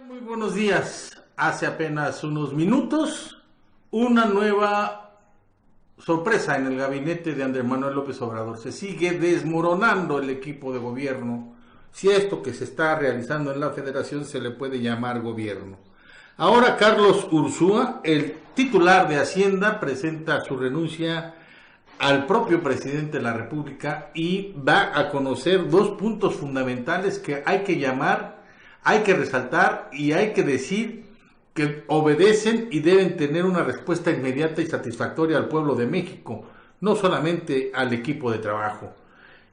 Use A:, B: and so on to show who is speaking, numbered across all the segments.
A: Muy buenos días. Hace apenas unos minutos, una nueva sorpresa en el gabinete de Andrés Manuel López Obrador. Se sigue desmoronando el equipo de gobierno, si esto que se está realizando en la Federación se le puede llamar gobierno. Ahora Carlos Ursúa, el titular de Hacienda, presenta su renuncia al propio presidente de la República y va a conocer dos puntos fundamentales que hay que llamar, hay que resaltar y hay que decir que obedecen y deben tener una respuesta inmediata y satisfactoria al pueblo de México, no solamente al equipo de trabajo.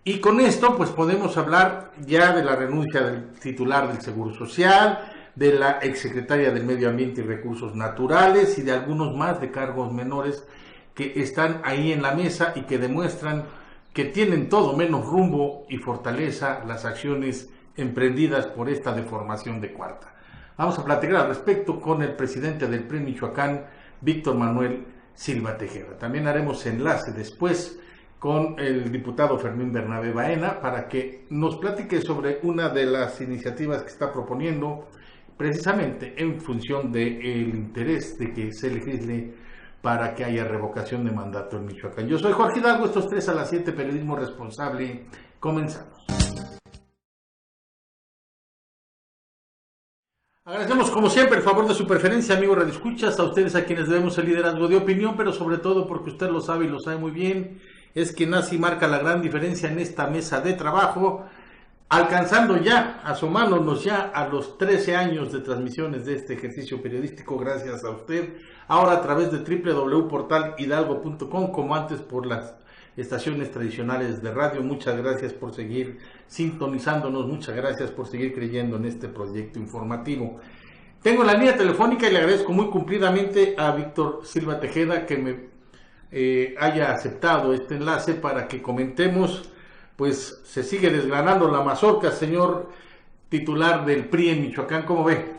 A: Y con esto pues podemos hablar ya de la renuncia del titular del Seguro Social, de la exsecretaria del Medio Ambiente y Recursos Naturales y de algunos más de cargos menores que están ahí en la mesa y que demuestran que tienen todo menos rumbo y fortaleza las acciones emprendidas por esta deformación de cuarta. Vamos a platicar al respecto con el presidente del PRI Michoacán, Víctor Manuel Silva Tejeda. También haremos enlace después con el diputado Fermín Bernabé Baena para que nos platique sobre una de las iniciativas que está proponiendo precisamente en función del interés de que se legisle para que haya revocación de mandato en Michoacán. Yo soy Jorge Hidalgo, estos 3 a las 7, periodismo responsable. Comenzamos. Agradecemos como siempre el favor de su preferencia, amigos radioescuchas, a ustedes a quienes debemos el liderazgo de opinión, pero sobre todo porque usted lo sabe y lo sabe muy bien, es quien así marca la gran diferencia en esta mesa de trabajo, alcanzando ya, asomándonos ya a los 13 años de transmisiones de este ejercicio periodístico, gracias a usted, ahora a través de www.portalhidalgo.com, como antes por las estaciones tradicionales de radio. Muchas gracias por seguir sintonizándonos, muchas gracias por seguir creyendo en este proyecto informativo. Tengo la línea telefónica y le agradezco muy cumplidamente a Víctor Silva Tejeda que me haya aceptado este enlace para que comentemos, pues se sigue desgranando la mazorca, señor titular del PRI en Michoacán, ¿cómo ve?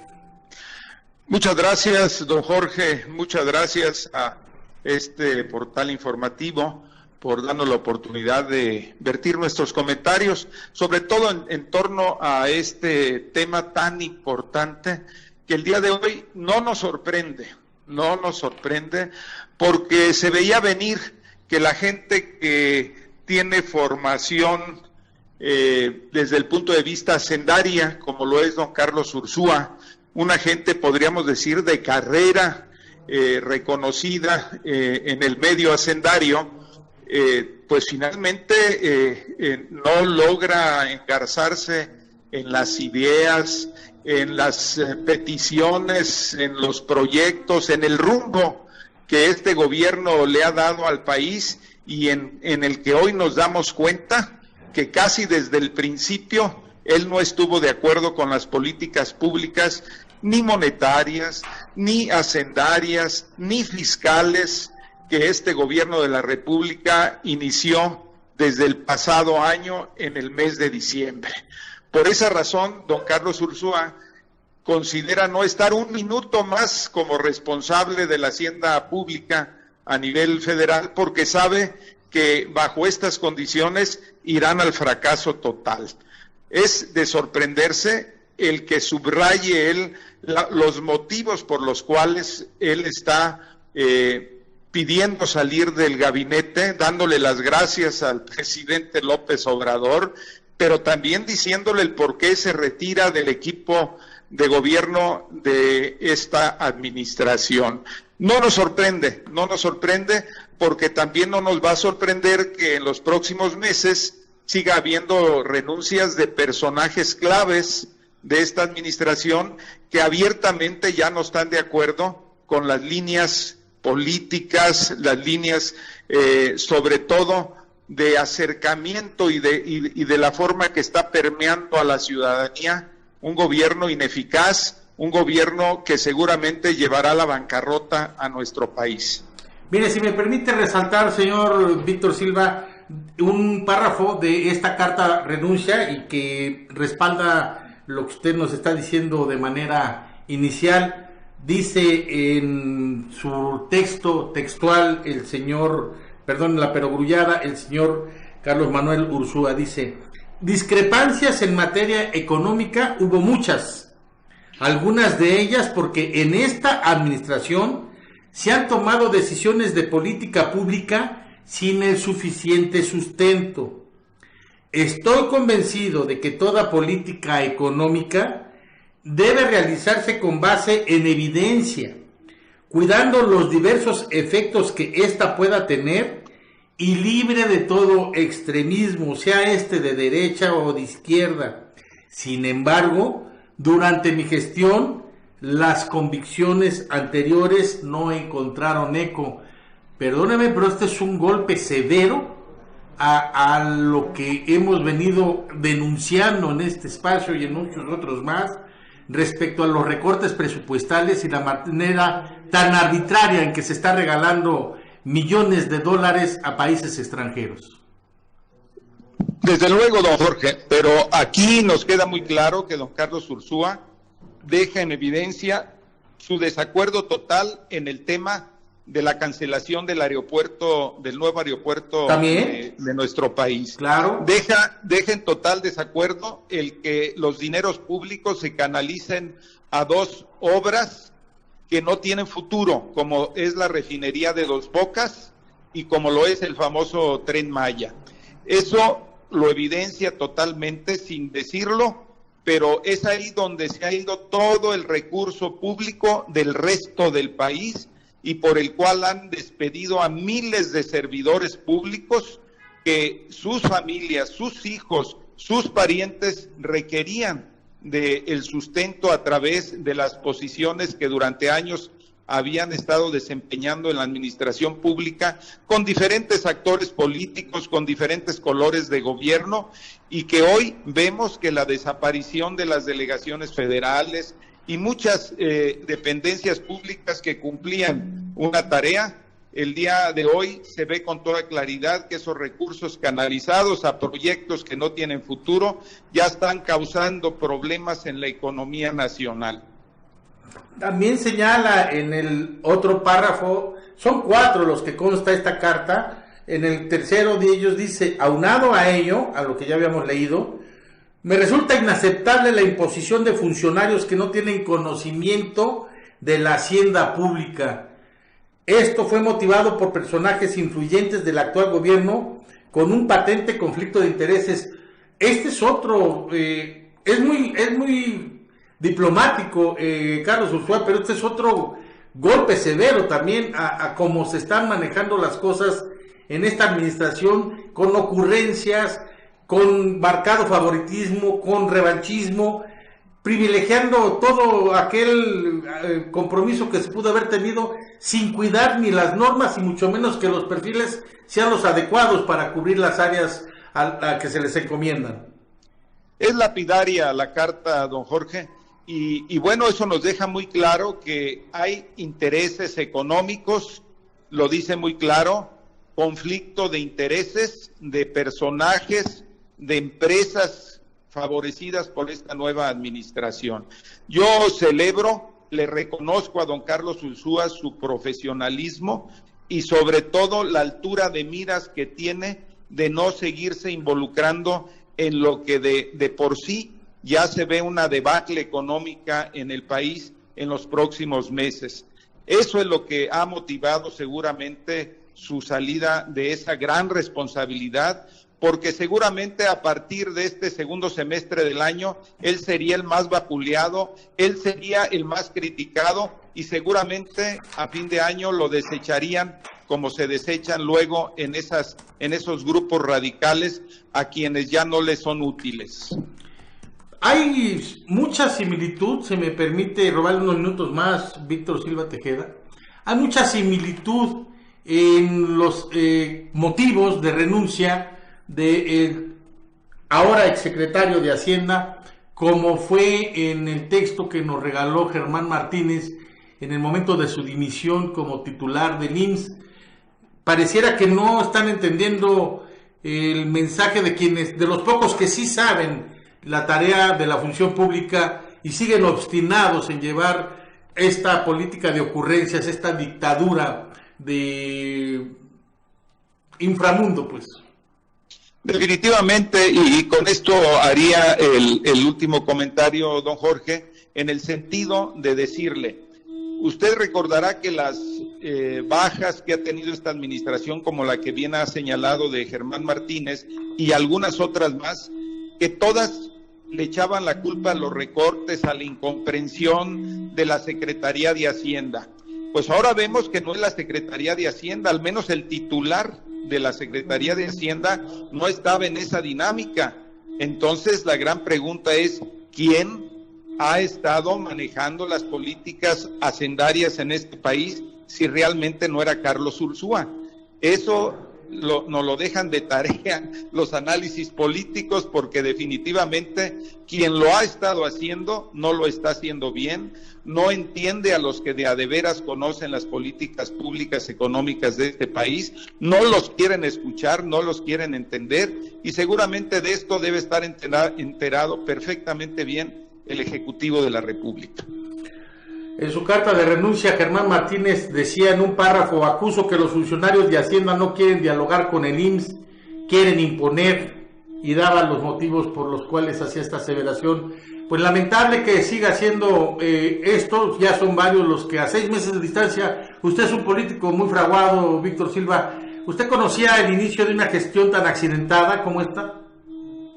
B: Muchas gracias, don Jorge, muchas gracias a este portal informativo por darnos la oportunidad de vertir nuestros comentarios, sobre todo en torno a este tema tan importante que el día de hoy no nos sorprende, porque se veía venir que la gente que tiene formación desde el punto de vista hacendaria, como lo es don Carlos Ursúa, una gente, podríamos decir, de carrera reconocida en el medio hacendario, pues finalmente no logra engarzarse en las ideas, en las peticiones, en los proyectos, en el rumbo que este gobierno le ha dado al país y en el que hoy nos damos cuenta que casi desde el principio él no estuvo de acuerdo con las políticas públicas, ni monetarias, ni hacendarias, ni fiscales, que este gobierno de la República inició desde el pasado año en el mes de diciembre. Por esa razón, don Carlos Ursúa considera no estar un minuto más como responsable de la hacienda pública a nivel federal, porque sabe que bajo estas condiciones irán al fracaso total. Es de sorprenderse el que subraye él los motivos por los cuales él está pidiendo salir del gabinete, dándole las gracias al presidente López Obrador, pero también diciéndole el por qué se retira del equipo de gobierno de esta administración. No nos sorprende porque también no nos va a sorprender que en los próximos meses siga habiendo renuncias de personajes claves de esta administración que abiertamente ya no están de acuerdo con las líneas políticas, las líneas sobre todo de acercamiento y de la forma que está permeando a la ciudadanía, un gobierno ineficaz, un gobierno que seguramente llevará a la bancarrota a nuestro país.
A: Mire, si me permite resaltar, señor Víctor Silva, un párrafo de esta carta renuncia y que respalda lo que usted nos está diciendo de manera inicial. Dice en su texto textual el señor, perdón la perogrullada, el señor Carlos Manuel Ursúa, dice: discrepancias en materia económica hubo muchas. Algunas de ellas porque en esta administración se han tomado decisiones de política pública sin el suficiente sustento. Estoy convencido de que toda política económica debe realizarse con base en evidencia, cuidando los diversos efectos que ésta pueda tener y libre de todo extremismo, sea este de derecha o de izquierda. Sin embargo, durante mi gestión, las convicciones anteriores no encontraron eco. Perdóname, pero este es un golpe severo a lo que hemos venido denunciando en este espacio y en muchos otros más, respecto a los recortes presupuestales y la manera tan arbitraria en que se está regalando millones de dólares a países extranjeros.
B: Desde luego, don Jorge, pero aquí nos queda muy claro que don Carlos Ursúa deja en evidencia su desacuerdo total en el tema de la cancelación del aeropuerto, del nuevo aeropuerto de nuestro país.
A: Claro.
B: Deja en total desacuerdo el que los dineros públicos se canalicen a dos obras que no tienen futuro, como es la refinería de Dos Bocas y como lo es el famoso Tren Maya. Eso lo evidencia totalmente sin decirlo, pero es ahí donde se ha ido todo el recurso público del resto del país y por el cual han despedido a miles de servidores públicos que sus familias, sus hijos, sus parientes requerían del sustento a través de las posiciones que durante años habían estado desempeñando en la administración pública con diferentes actores políticos, con diferentes colores de gobierno, y que hoy vemos que la desaparición de las delegaciones federales y muchas dependencias públicas que cumplían una tarea, el día de hoy se ve con toda claridad que esos recursos canalizados a proyectos que no tienen futuro ya están causando problemas en la economía nacional.
A: También señala en el otro párrafo, son 4 los que consta esta carta, en el tercero de ellos dice, aunado a ello, a lo que ya habíamos leído, me resulta inaceptable la imposición de funcionarios que no tienen conocimiento de la hacienda pública. Esto fue motivado por personajes influyentes del actual gobierno con un patente conflicto de intereses. Este es otro, es muy diplomático, Carlos Ursúa, pero este es otro golpe severo también a cómo se están manejando las cosas en esta administración, con ocurrencias, con marcado favoritismo, con revanchismo, privilegiando todo aquel compromiso que se pudo haber tenido sin cuidar ni las normas y mucho menos que los perfiles sean los adecuados para cubrir las áreas a que se les encomiendan.
B: Es lapidaria la carta, don Jorge, y bueno, eso nos deja muy claro que hay intereses económicos, lo dice muy claro, conflicto de intereses, de personajes, de empresas favorecidas por esta nueva administración. Yo celebro, le reconozco a don Carlos Ursúa su profesionalismo y sobre todo la altura de miras que tiene de no seguirse involucrando en lo que de por sí ya se ve una debacle económica en el país en los próximos meses. Eso es lo que ha motivado seguramente su salida de esa gran responsabilidad, porque seguramente a partir de este segundo semestre del año, él sería el más vapuleado, él sería el más criticado y seguramente a fin de año lo desecharían como se desechan luego en esos grupos radicales a quienes ya no les son útiles.
A: Hay mucha similitud, se me permite robarle unos minutos más, Víctor Silva Tejeda, hay mucha similitud en los motivos de renuncia del ahora exsecretario de Hacienda, como fue en el texto que nos regaló Germán Martínez en el momento de su dimisión como titular del IMSS. Pareciera que no están entendiendo el mensaje de los pocos que sí saben la tarea de la función pública y siguen obstinados en llevar esta política de ocurrencias, esta dictadura de inframundo, pues.
B: Definitivamente, y con esto haría el último comentario, don Jorge, en el sentido de decirle, usted recordará que las bajas que ha tenido esta administración, como la que bien ha señalado de Germán Martínez y algunas otras más, que todas le echaban la culpa a los recortes, a la incomprensión de la Secretaría de Hacienda. Pues ahora vemos que no es la Secretaría de Hacienda, al menos el titular de la Secretaría de Hacienda no estaba en esa dinámica. Entonces la gran pregunta es, ¿quién ha estado manejando las políticas hacendarias en este país si realmente no era Carlos Ursúa? Eso nos lo dejan de tarea los análisis políticos, porque definitivamente quien lo ha estado haciendo no lo está haciendo bien, no entiende a los que de a de veras conocen las políticas públicas económicas de este país, no los quieren escuchar, no los quieren entender, y seguramente de esto debe estar enterado perfectamente bien el Ejecutivo de la República.
A: En su carta de renuncia, Germán Martínez decía en un párrafo: acuso que los funcionarios de Hacienda no quieren dialogar con el IMSS, quieren imponer, y daba los motivos por los cuales hacía esta aseveración. Pues lamentable que siga haciendo esto, ya son varios los que a 6 meses de distancia, usted es un político muy fraguado, Víctor Silva, ¿usted conocía el inicio de una gestión tan accidentada como esta?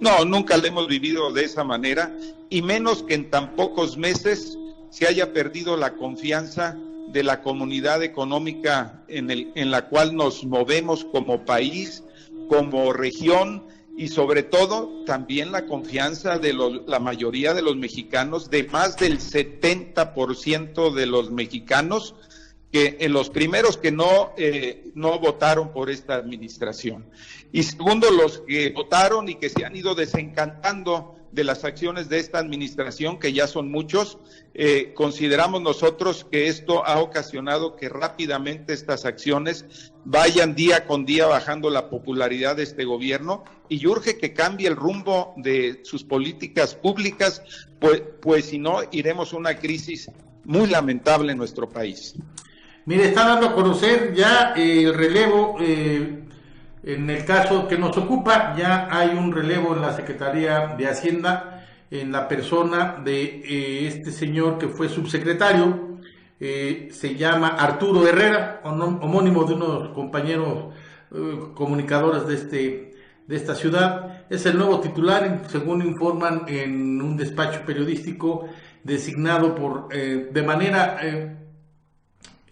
B: No, nunca la hemos vivido de esa manera, y menos que en tan pocos meses se haya perdido la confianza de la comunidad económica en la cual nos movemos como país, como región, y sobre todo también la confianza de la mayoría de los mexicanos, de más del 70% de los mexicanos, que en los primeros que no votaron por esta administración. Y segundo, los que votaron y que se han ido desencantando de las acciones de esta administración, que ya son muchos, consideramos nosotros que esto ha ocasionado que rápidamente estas acciones vayan día con día bajando la popularidad de este gobierno, y urge que cambie el rumbo de sus políticas públicas, pues si no, iremos a una crisis muy lamentable en nuestro país.
A: Mire, está dando a conocer ya el relevo. En el caso que nos ocupa, ya hay un relevo en la Secretaría de Hacienda en la persona de este señor que fue subsecretario, se llama Arturo Herrera, homónimo de unos compañeros comunicadores de esta ciudad. Es el nuevo titular, según informan en un despacho periodístico designado de manera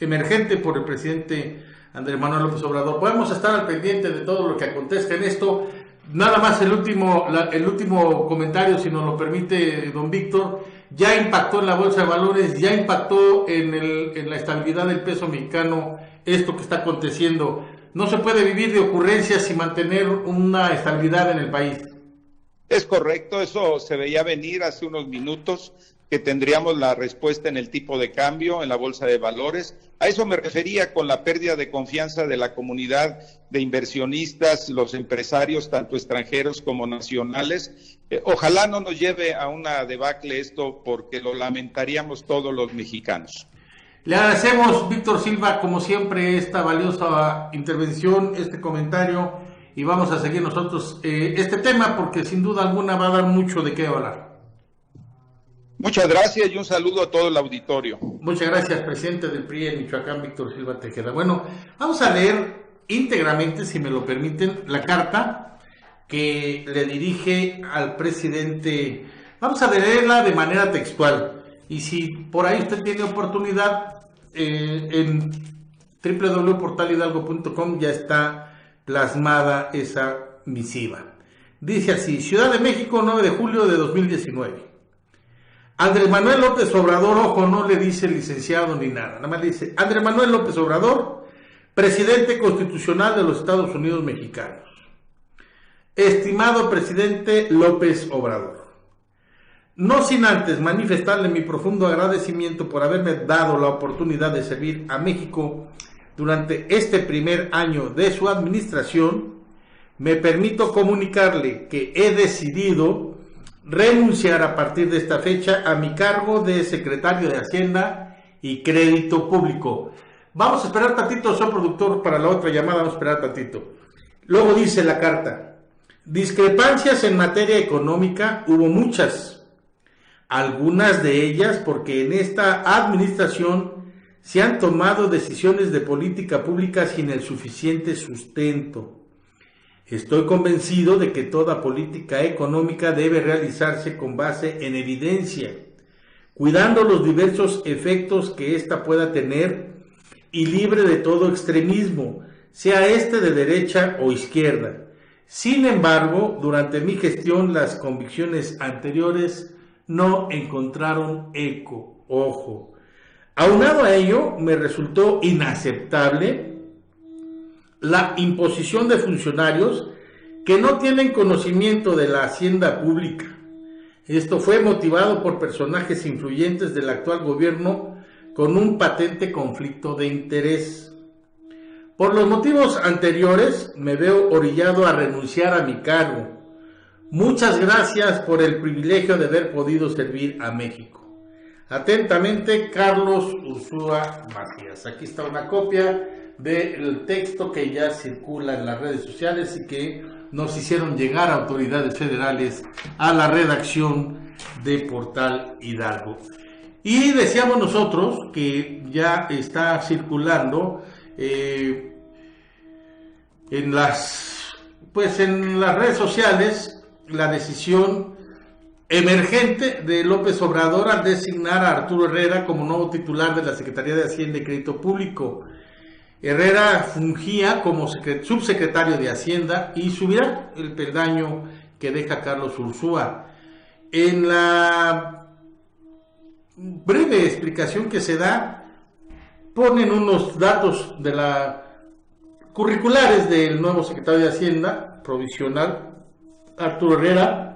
A: emergente por el presidente Andrés Manuel López Obrador. Podemos estar al pendiente de todo lo que acontezca en esto. Nada más el último comentario, si nos lo permite, don Víctor. Ya impactó en la bolsa de valores, ya impactó en la estabilidad del peso mexicano esto que está aconteciendo. No se puede vivir de ocurrencias y mantener una estabilidad en el país.
B: Es correcto, eso se veía venir hace unos minutos, que tendríamos la respuesta en el tipo de cambio, en la bolsa de valores. A eso me refería con la pérdida de confianza de la comunidad de inversionistas, los empresarios, tanto extranjeros como nacionales. Ojalá no nos lleve a una debacle esto, porque lo lamentaríamos todos los mexicanos.
A: Le agradecemos, Víctor Silva, como siempre, esta valiosa intervención, este comentario, y vamos a seguir nosotros este tema, porque sin duda alguna va a dar mucho de qué hablar.
B: Muchas gracias y un saludo a todo el auditorio.
A: Muchas gracias, presidente del PRI en Michoacán, Víctor Silva Tejeda. Bueno, vamos a leer íntegramente, si me lo permiten, la carta que le dirige al presidente. Vamos a leerla de manera textual, y si por ahí usted tiene oportunidad, en www.portalhidalgo.com ya está plasmada esa misiva. Dice así: Ciudad de México, 9 de julio de 2019. Andrés Manuel López Obrador, ojo, no le dice licenciado ni nada, nada más dice Andrés Manuel López Obrador, presidente constitucional de los Estados Unidos mexicanos. Estimado presidente López Obrador, no sin antes manifestarle mi profundo agradecimiento por haberme dado la oportunidad de servir a México durante este primer año de su administración, me permito comunicarle que he decidido renunciar a partir de esta fecha a mi cargo de secretario de Hacienda y Crédito Público. Vamos a esperar tantito, señor productor, para la otra llamada, vamos a esperar tantito. Luego dice la carta: discrepancias en materia económica hubo muchas. algunas de ellas porque en esta administración se han tomado decisiones de política pública sin el suficiente sustento. Estoy convencido de que toda política económica debe realizarse con base en evidencia, cuidando los diversos efectos que ésta pueda tener y libre de todo extremismo, sea este de derecha o izquierda. Sin embargo, durante mi gestión las convicciones anteriores no encontraron eco. Ojo. Aunado a ello, me resultó inaceptable la imposición de funcionarios que no tienen conocimiento de la hacienda pública. Esto fue motivado por personajes influyentes del actual gobierno con un patente conflicto de interés. Por los motivos anteriores, me veo orillado a renunciar a mi cargo. Muchas gracias por el privilegio de haber podido servir a México. Atentamente, Carlos Ursúa Macías. Aquí está una copia del texto que ya circula en las redes sociales y que nos hicieron llegar autoridades federales a la redacción de Portal Hidalgo. Y decíamos nosotros que ya está circulando en las redes sociales la decisión emergente de López Obrador al designar a Arturo Herrera como nuevo titular de la Secretaría de Hacienda y Crédito Público. Herrera fungía como subsecretario de Hacienda y subirá el peldaño que deja Carlos Ursúa. En la breve explicación que se da, ponen unos datos de curriculares del nuevo secretario de Hacienda provisional, Arturo Herrera,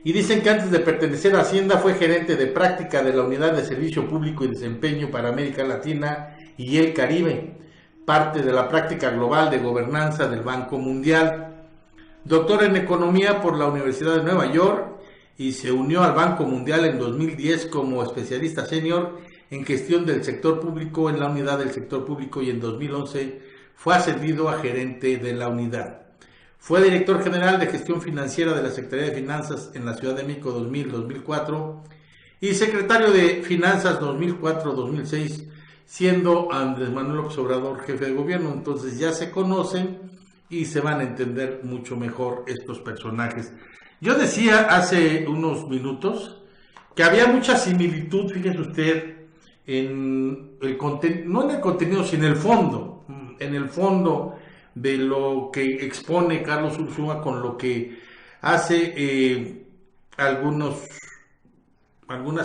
A: y dicen que antes de pertenecer a Hacienda fue gerente de práctica de la Unidad de Servicio Público y Desempeño para América Latina y el Caribe, parte de la práctica global de gobernanza del Banco Mundial. Doctor en Economía por la Universidad de Nueva York y se unió al Banco Mundial en 2010 como especialista senior en gestión del sector público en la Unidad del Sector Público y en 2011 fue ascendido a gerente de la unidad. Fue director general de gestión financiera de la Secretaría de Finanzas en la Ciudad de México 2000-2004 y secretario de Finanzas 2004-2006, siendo Andrés Manuel López Obrador jefe de gobierno. Entonces ya se conocen y se van a entender mucho mejor estos personajes. Yo decía hace unos minutos que había mucha similitud, fíjese usted, en el contenido, no en el contenido, sino en el fondo de lo que expone Carlos Ursúa con lo que hace algunas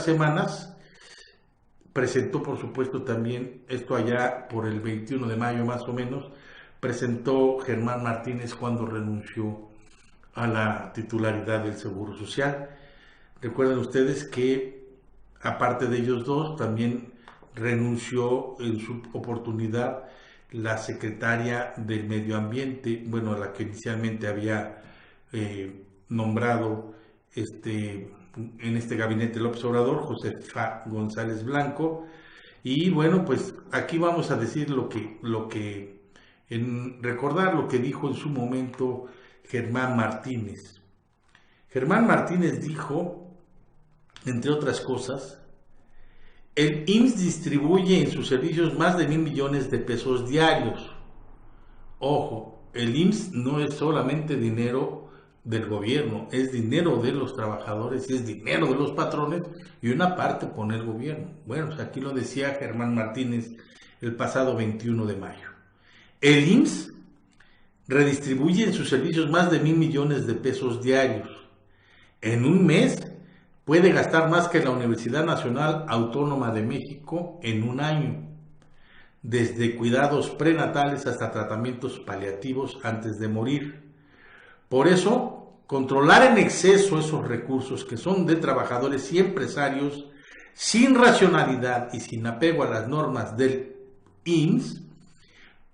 A: semanas presentó, por supuesto, también, esto allá por el 21 de mayo más o menos, presentó Germán Martínez cuando renunció a la titularidad del Seguro Social. Recuerden ustedes que, aparte de ellos dos, también renunció en su oportunidad la secretaria del Medio Ambiente, bueno, la que inicialmente había nombrado en este gabinete López Obrador, Josefa González Blanco. Y bueno, pues aquí vamos a decir recordar lo que dijo en su momento Germán Martínez. Germán Martínez dijo, entre otras cosas, el IMSS distribuye en sus servicios más de 1,000 millones de pesos diarios. Ojo, el IMSS no es solamente dinero del gobierno, es dinero de los trabajadores, es dinero de los patrones y una parte pone el gobierno. Bueno, pues aquí lo decía Germán Martínez el pasado 21 de mayo. El IMSS redistribuye en sus servicios más de 1,000 millones de pesos diarios. En un mes puede gastar más que la Universidad Nacional Autónoma de México en un año, desde cuidados prenatales hasta tratamientos paliativos antes de morir. Por eso, controlar en exceso esos recursos que son de trabajadores y empresarios, sin racionalidad y sin apego a las normas del IMSS,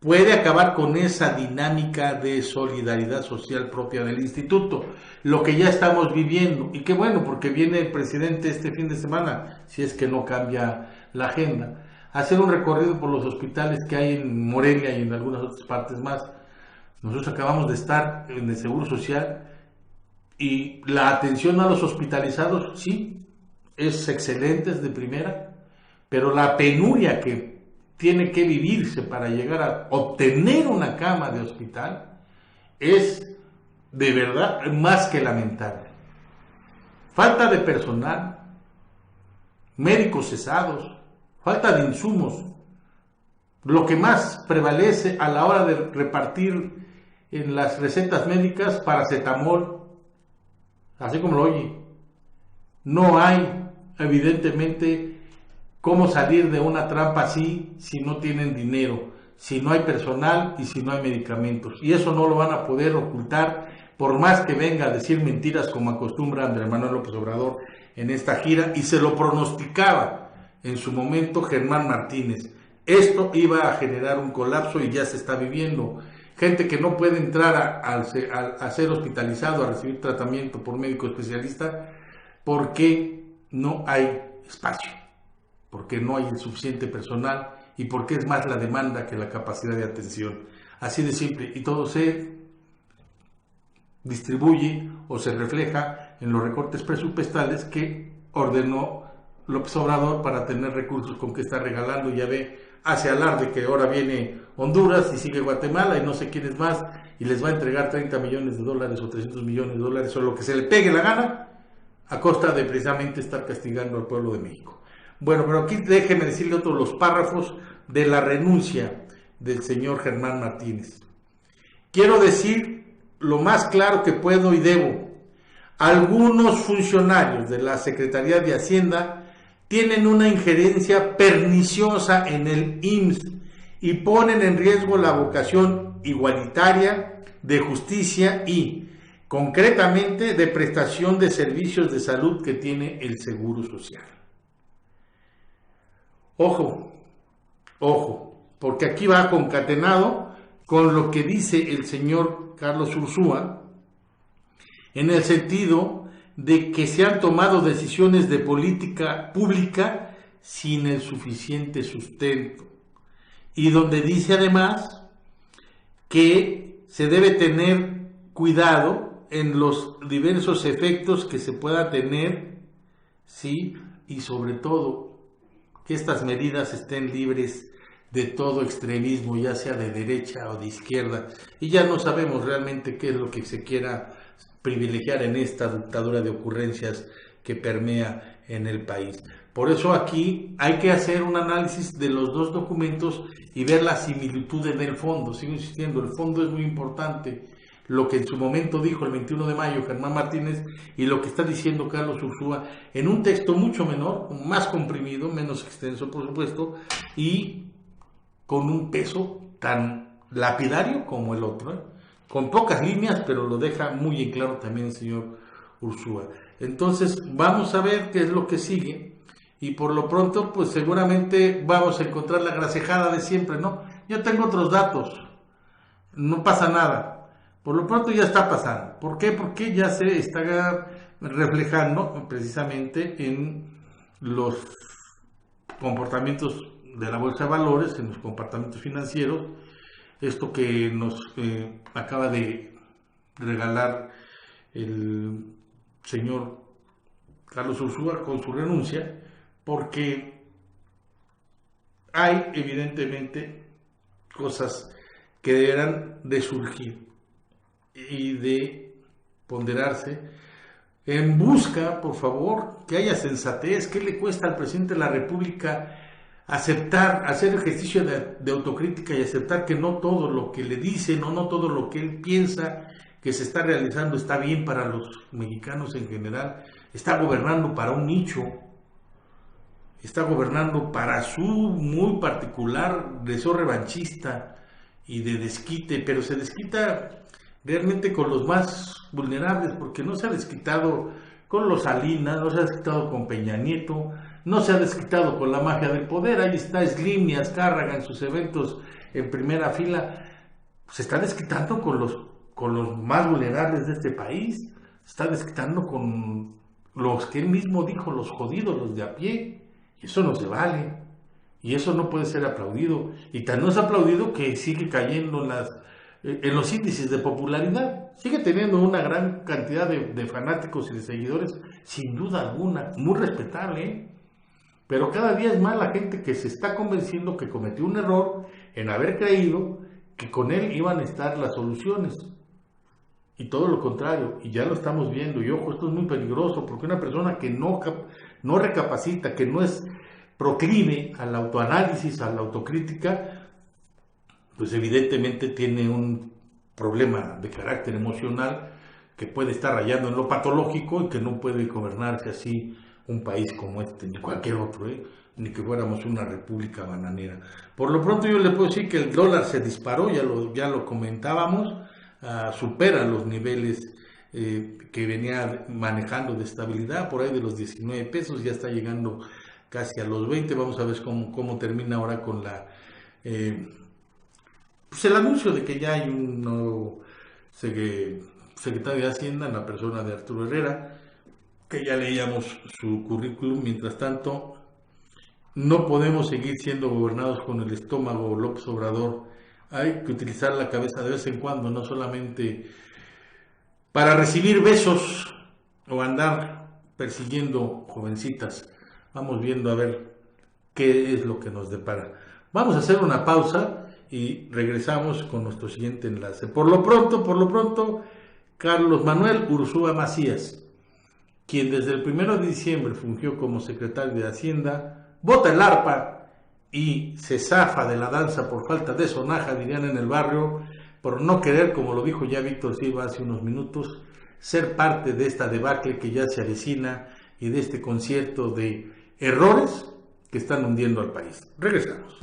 A: puede acabar con esa dinámica de solidaridad social propia del instituto, lo que ya estamos viviendo. Y qué bueno, porque viene el presidente este fin de semana, si es que no cambia la agenda, a hacer un recorrido por los hospitales que hay en Morelia y en algunas otras partes más. Nosotros acabamos de estar en el Seguro Social y la atención a los hospitalizados, sí, es excelente, es de primera, pero la penuria que tiene que vivirse para llegar a obtener una cama de hospital es de verdad más que lamentable. Falta de personal, médicos cesados, falta de insumos. Lo que más prevalece a la hora de repartir en las recetas médicas, paracetamol, así como lo oye. No hay, evidentemente, cómo salir de una trampa así si no tienen dinero, si no hay personal y si no hay medicamentos. Y eso no lo van a poder ocultar, por más que venga a decir mentiras como acostumbra Andrés Manuel López Obrador en esta gira, y se lo pronosticaba en su momento Germán Martínez. Esto iba a generar un colapso y ya se está viviendo. Gente que no puede entrar a ser hospitalizado, a recibir tratamiento por médico especialista, porque no hay espacio, porque no hay el suficiente personal y porque es más la demanda que la capacidad de atención. Así de simple. Y todo se distribuye o se refleja en los recortes presupuestales que ordenó López Obrador para tener recursos con que está regalando. Ya ve, hace alarde que ahora viene Honduras y sigue Guatemala y no sé quién es más, y les va a entregar $30 millones o 300 millones de dólares o lo que se le pegue la gana, a costa de precisamente estar castigando al pueblo de México. Bueno, pero aquí déjenme decirle otros los párrafos de la renuncia del señor Germán Martínez. Quiero decir lo más claro que puedo y debo. Algunos funcionarios de la Secretaría de Hacienda tienen una injerencia perniciosa en el IMSS y ponen en riesgo la vocación igualitaria de justicia y, concretamente, de prestación de servicios de salud que tiene el Seguro Social. Ojo, ojo, porque aquí va concatenado con lo que dice el señor Carlos Ursúa, en el sentido de que se han tomado decisiones de política pública sin el suficiente sustento, y donde dice además que se debe tener cuidado en los diversos efectos que se pueda tener, ¿sí? Y sobre todo que estas medidas estén libres de todo extremismo, ya sea de derecha o de izquierda, y ya no sabemos realmente qué es lo que se quiera privilegiar en esta dictadura de ocurrencias que permea en el país. Por eso aquí hay que hacer un análisis de los dos documentos y ver las similitudes del fondo. Sigo insistiendo, el fondo es muy importante. Lo que en su momento dijo el 21 de mayo Germán Martínez y lo que está diciendo Carlos Ursúa en un texto mucho menor, más comprimido, menos extenso por supuesto, y con un peso tan lapidario como el otro, ¿eh? Con pocas líneas, pero lo deja muy en claro también el señor Ursúa. Entonces vamos a ver qué es lo que sigue, y por lo pronto pues seguramente vamos a encontrar la gracejada de siempre, ¿no? Yo tengo otros datos, no pasa nada. Por lo pronto ya está pasando. ¿Por qué? Porque ya se está reflejando precisamente en los comportamientos de la Bolsa de Valores, en los comportamientos financieros, esto que nos acaba de regalar el señor Carlos Ursúa con su renuncia, porque hay evidentemente cosas que deberán de surgir y de ponderarse en busca, por favor, que haya sensatez. ¿Qué le cuesta al presidente de la República aceptar, hacer ejercicio de autocrítica y aceptar que no todo lo que le dicen o no todo lo que él piensa que se está realizando está bien para los mexicanos en general? Está gobernando para un nicho, está gobernando para su muy particular deseo revanchista y de desquite, pero se desquita realmente con los más vulnerables, porque no se ha desquitado con los Salinas, no se ha desquitado con Peña Nieto, no se ha desquitado con la magia del poder. Ahí está Slim y Azcárraga en sus eventos en primera fila. Se está desquitando con los más vulnerables de este país, se está desquitando con los que él mismo dijo, los jodidos, los de a pie, y eso no se vale, y eso no puede ser aplaudido, y tan no es aplaudido que sigue cayendo en los índices de popularidad. sigue teniendo una gran cantidad de fanáticos y de seguidores, sin duda alguna, muy respetable, ¿eh? Pero cada día es más la gente que se está convenciendo que cometió un error en haber creído que con él iban a estar las soluciones. Y todo lo contrario, y ya lo estamos viendo, y ojo, esto es muy peligroso, porque una persona que no recapacita, que no es proclive al autoanálisis, a la autocrítica, pues evidentemente tiene un problema de carácter emocional que puede estar rayando en lo patológico y que no puede gobernarse así un país como este, ni cualquier otro, ni que fuéramos una república bananera. Por lo pronto yo le puedo decir que el dólar se disparó, ya lo comentábamos, supera los niveles que venía manejando de estabilidad, por ahí de los 19 pesos, ya está llegando casi a los 20. Vamos a ver cómo termina ahora con pues el anuncio de que ya hay un nuevo secretario de Hacienda en la persona de Arturo Herrera, que ya leíamos su currículum. Mientras tanto, no podemos seguir siendo gobernados con el estómago López Obrador. Hay que utilizar la cabeza de vez en cuando, no solamente para recibir besos o andar persiguiendo jovencitas. Vamos viendo a ver qué es lo que nos depara. Vamos a hacer una pausa y regresamos con nuestro siguiente enlace. Por lo pronto, Carlos Manuel Ursúa Macías, quien desde el 1 de diciembre fungió como secretario de Hacienda, bota el arpa y se zafa de la danza por falta de sonaja, dirían en el barrio, por no querer, como lo dijo ya Víctor Silva hace unos minutos, ser parte de esta debacle que ya se avecina y de este concierto de errores que están hundiendo al país. Regresamos.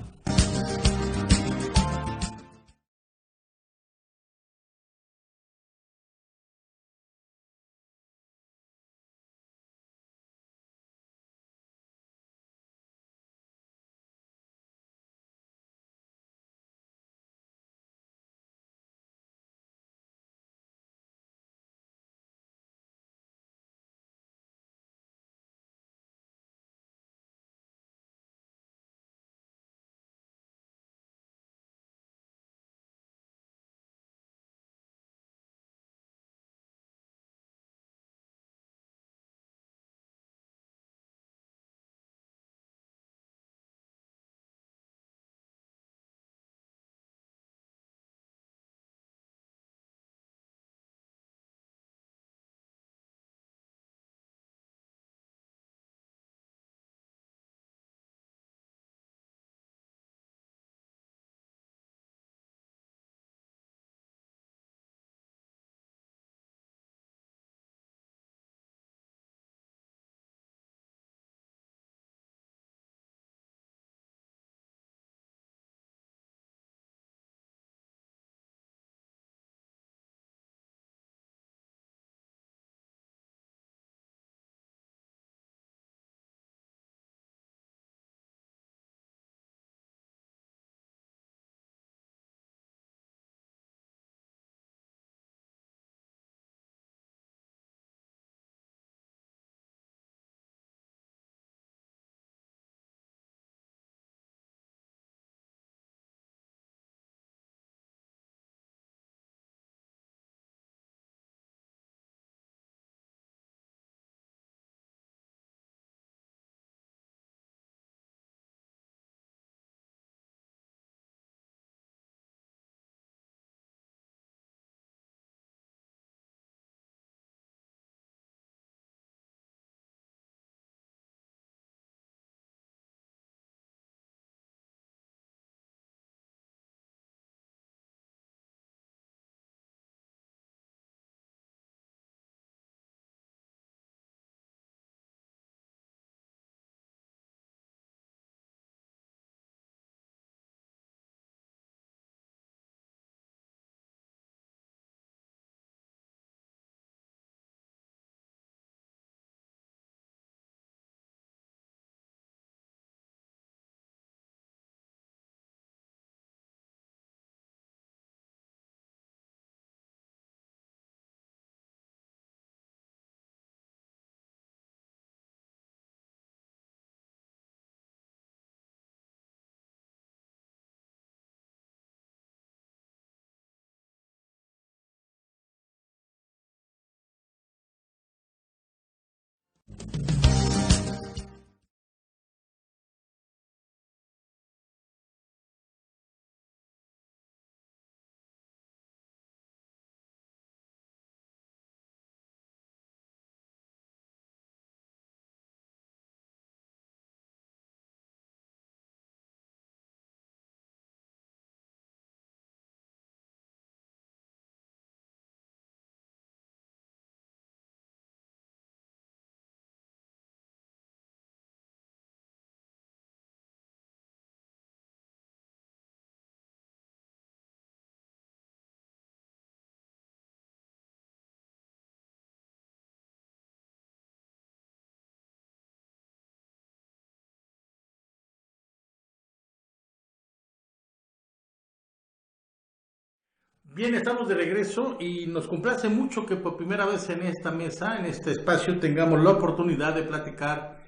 A: Bien, estamos de regreso y nos complace mucho que por primera vez en esta mesa, en este espacio, tengamos la oportunidad de platicar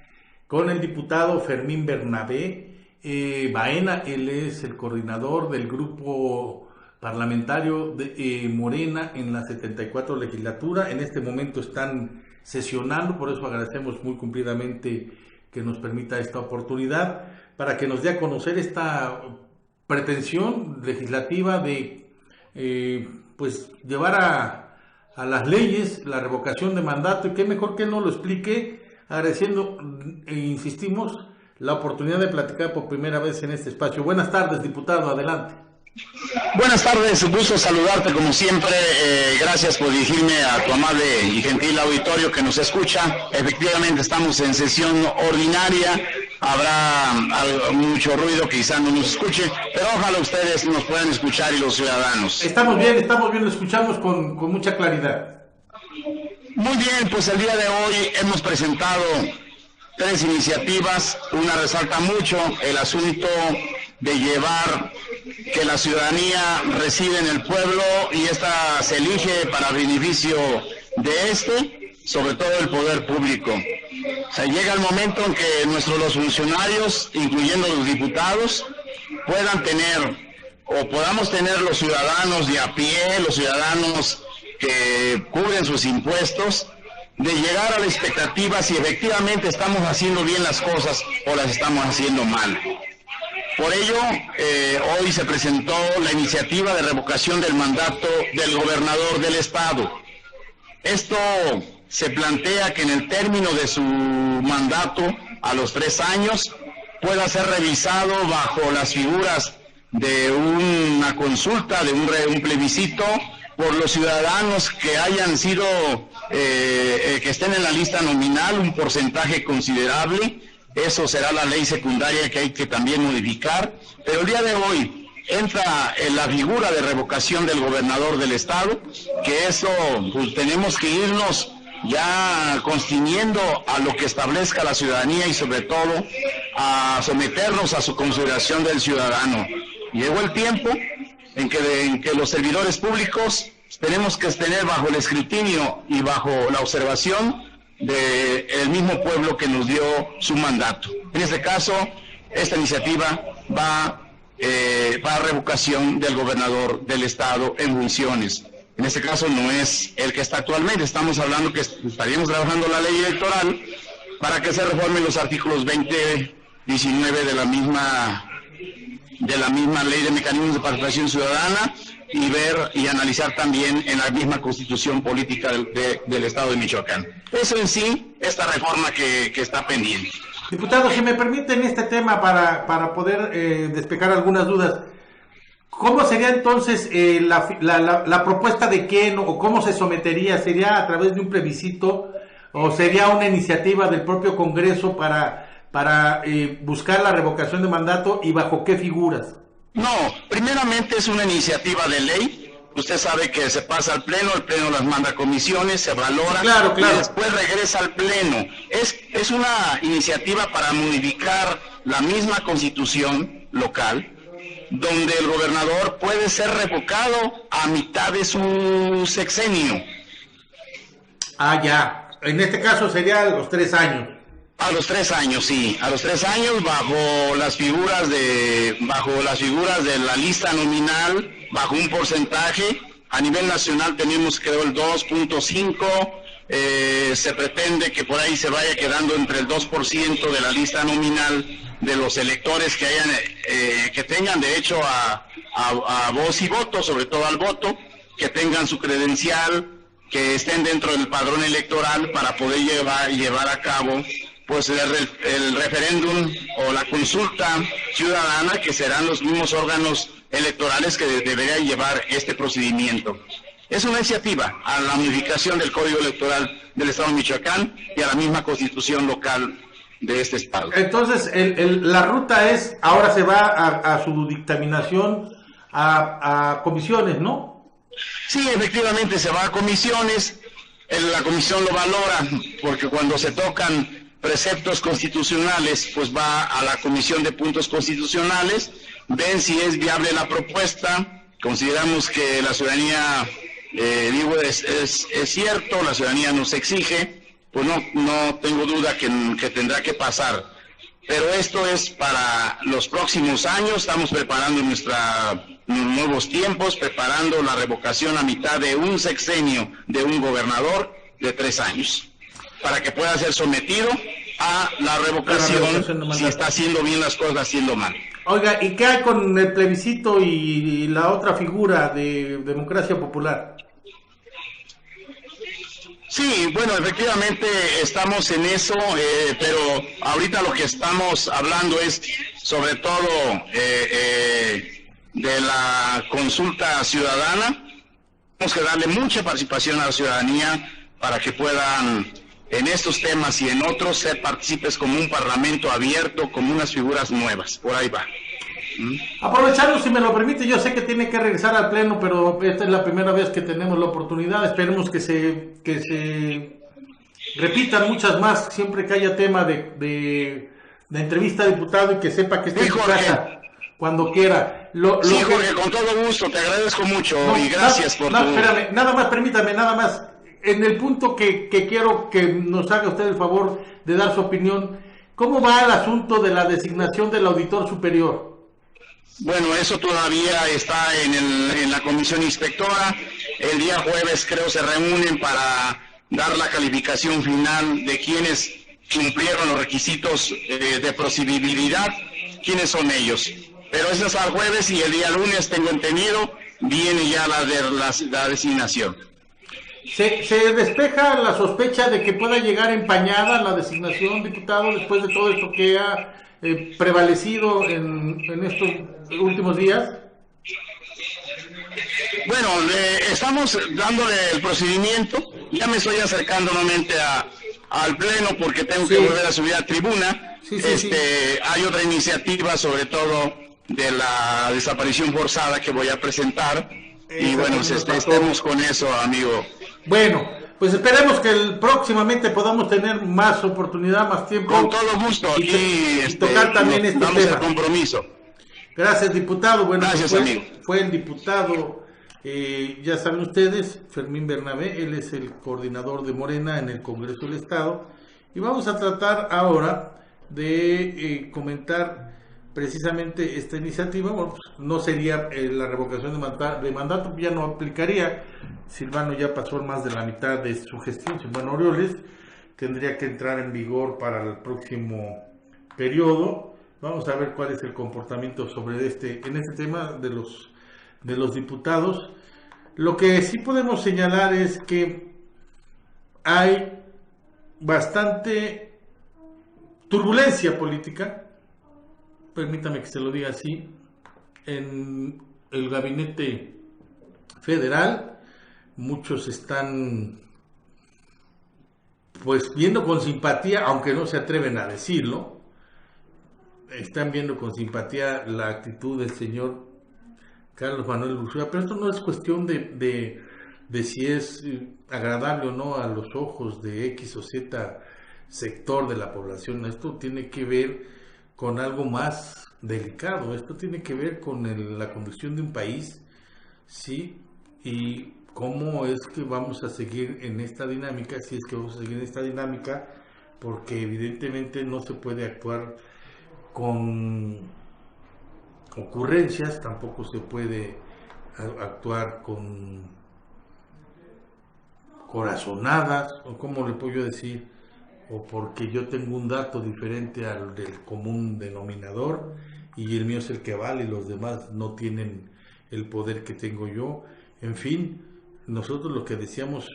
A: con el diputado Fermín Bernabé Baena. Él es el coordinador del grupo parlamentario de Morena en la 74 legislatura. En este momento están sesionando, por eso agradecemos muy cumplidamente que nos permita esta oportunidad para que nos dé a conocer esta pretensión legislativa de pues llevar a las leyes la revocación de mandato, y qué mejor que no lo explique, agradeciendo e insistimos la oportunidad de platicar por primera vez en este espacio. Buenas tardes, diputado, adelante.
C: Buenas tardes, gusto saludarte como siempre, gracias por dirigirme a tu amable y gentil auditorio que nos escucha. Efectivamente estamos en sesión ordinaria, habrá mucho ruido, quizá no nos escuche, pero ojalá ustedes nos puedan escuchar y los ciudadanos.
A: Estamos bien, lo escuchamos con mucha claridad.
C: Muy bien, pues el día de hoy hemos presentado 3 iniciativas. Una resalta mucho el asunto de llevar que la ciudadanía reside en el pueblo y esta se elige para beneficio de sobre todo el poder público. O sea, llega el momento en que los funcionarios, incluyendo los diputados, puedan tener, o podamos tener los ciudadanos de a pie, los ciudadanos que cubren sus impuestos, de llegar a la expectativa si efectivamente estamos haciendo bien las cosas o las estamos haciendo mal. Por ello, hoy se presentó la iniciativa de revocación del mandato del gobernador del estado. Esto se plantea que en el término de su mandato, a los 3 años, pueda ser revisado bajo las figuras de una consulta, de un plebiscito, por los ciudadanos que hayan sido, que estén en la lista nominal, un porcentaje considerable. Eso será la ley secundaria que hay que también modificar, pero el día de hoy entra en la figura de revocación del gobernador del estado, que eso pues tenemos que irnos ya constriñendo a lo que establezca la ciudadanía y sobre todo a someternos a su consideración del ciudadano. Llegó el tiempo en que los servidores públicos tenemos que tener bajo el escrutinio y bajo la observación del mismo pueblo que nos dio su mandato. En este caso, esta iniciativa va para revocación del gobernador del estado en funciones. En este caso no es el que está actualmente, estamos hablando que estaríamos trabajando la ley electoral para que se reformen los artículos 20, 19 de la misma ley de mecanismos de participación ciudadana, y ver y analizar también en la misma constitución política del estado de Michoacán. Eso en sí, esta reforma que está pendiente.
A: Diputado, si me permiten este tema para poder despejar algunas dudas, ¿cómo sería entonces la propuesta de quién o cómo se sometería? ¿Sería a través de un plebiscito o sería una iniciativa del propio Congreso para buscar la revocación de mandato y bajo qué figuras?
C: No, primeramente es una iniciativa de ley. Usted sabe que se pasa al pleno, el pleno las manda a comisiones, se valora,
A: claro.
C: Y después regresa al pleno. Es una iniciativa para modificar la misma constitución local, donde el gobernador puede ser revocado a mitad de su sexenio.
A: Ah, ya. En este caso sería a los 3 años.
C: A los 3 años, sí. A los 3 años bajo las figuras de la lista nominal, bajo un porcentaje. A nivel nacional tenemos quedó el 2.5. Se pretende que por ahí se vaya quedando entre el 2% de la lista nominal de los electores que hayan que tengan derecho a voz y voto, sobre todo al voto, que tengan su credencial, que estén dentro del padrón electoral para poder llevar a cabo pues el referéndum o la consulta ciudadana, que serán los mismos órganos electorales que deberían llevar este procedimiento. Es una iniciativa a la modificación del Código Electoral del Estado de Michoacán y a la misma Constitución local de este estado.
A: Entonces, la ruta es, ahora se va a su dictaminación a comisiones, ¿no?
C: Sí, efectivamente se va a comisiones, la comisión lo valora, porque cuando se tocan preceptos constitucionales, pues va a la Comisión de Puntos Constitucionales, ven si es viable la propuesta, Consideramos que la ciudadanía, es cierto, la ciudadanía nos exige, pues no tengo duda que tendrá que pasar. Pero esto es para los próximos años, estamos preparando nuevos tiempos, preparando la revocación a mitad de un sexenio de un gobernador de 3 años, para que pueda ser sometido a la revocación si está haciendo bien las cosas, haciendo mal.
A: Oiga, ¿y qué hay con el plebiscito y la otra figura de democracia popular?
C: Sí, bueno, efectivamente estamos en eso, pero ahorita lo que estamos hablando es sobre todo de la consulta ciudadana. Tenemos que darle mucha participación a la ciudadanía para que puedan, en estos temas y en otros, ser partícipes como un parlamento abierto, como unas figuras nuevas. Por ahí va.
A: Aprovechando, si me lo permite, yo sé que tiene que regresar al pleno, pero esta es la primera vez que tenemos la oportunidad. Esperemos que se repitan muchas más siempre que haya tema de entrevista a diputado, y que sepa que esté en su casa cuando quiera.
C: Sí, Jorge, con todo gusto, te agradezco mucho y gracias por tu...
A: Espérame, nada más, permítame, nada más. En el punto que quiero que nos haga usted el favor de dar su opinión, ¿cómo va el asunto de la designación del auditor superior?
C: Bueno, eso todavía está en la comisión inspectora. El día jueves creo se reúnen para dar la calificación final de quienes cumplieron los requisitos de procedibilidad, quiénes son ellos. Pero eso es al jueves y el día lunes, tengo entendido, viene ya la designación.
A: ¿Se despeja la sospecha de que pueda llegar empañada la designación, diputado, después de todo esto que ha prevalecido en estos últimos días?
C: Bueno, estamos dándole el procedimiento. Ya me estoy acercando nuevamente al pleno porque tengo que volver a subir a tribuna.
A: Sí.
C: Hay otra iniciativa, sobre todo de la desaparición forzada, que voy a presentar. Y bueno, estemos con eso, amigo.
A: Bueno, pues esperemos que próximamente podamos tener más oportunidad, más tiempo.
C: Con todo gusto.
A: Y tocar también este tema.
C: El compromiso.
A: Gracias, diputado. Bueno,
C: gracias, amigo.
A: Fue el diputado, ya saben ustedes, Fermín Bernabé. Él es el coordinador de Morena en el Congreso del Estado. Y vamos a tratar ahora de comentar precisamente esta iniciativa. Bueno, pues no sería la revocación de mandato, ya no aplicaría. Silvano ya pasó más de la mitad de su gestión, Silvano Aureoles, tendría que entrar en vigor para el próximo periodo. Vamos a ver cuál es el comportamiento en este tema de los diputados. Lo que sí podemos señalar es que hay bastante turbulencia política, permítame que se lo diga así, en el gabinete federal. Muchos están pues viendo con simpatía, aunque no se atreven a decirlo, están viendo con simpatía la actitud del señor Carlos Manuel Ursúa, pero esto no es cuestión de si es agradable o no a los ojos de X o Z sector de la población. Esto tiene que ver con algo más delicado, esto tiene que ver con la conducción de un país, ¿sí? Y cómo es que vamos a seguir en esta dinámica, si es que vamos a seguir en esta dinámica, porque evidentemente no se puede actuar con ocurrencias, tampoco se puede actuar con corazonadas, o como le puedo decir, o porque yo tengo un dato diferente al del común denominador y el mío es el que vale y los demás no tienen el poder que tengo yo. En fin, nosotros lo que decíamos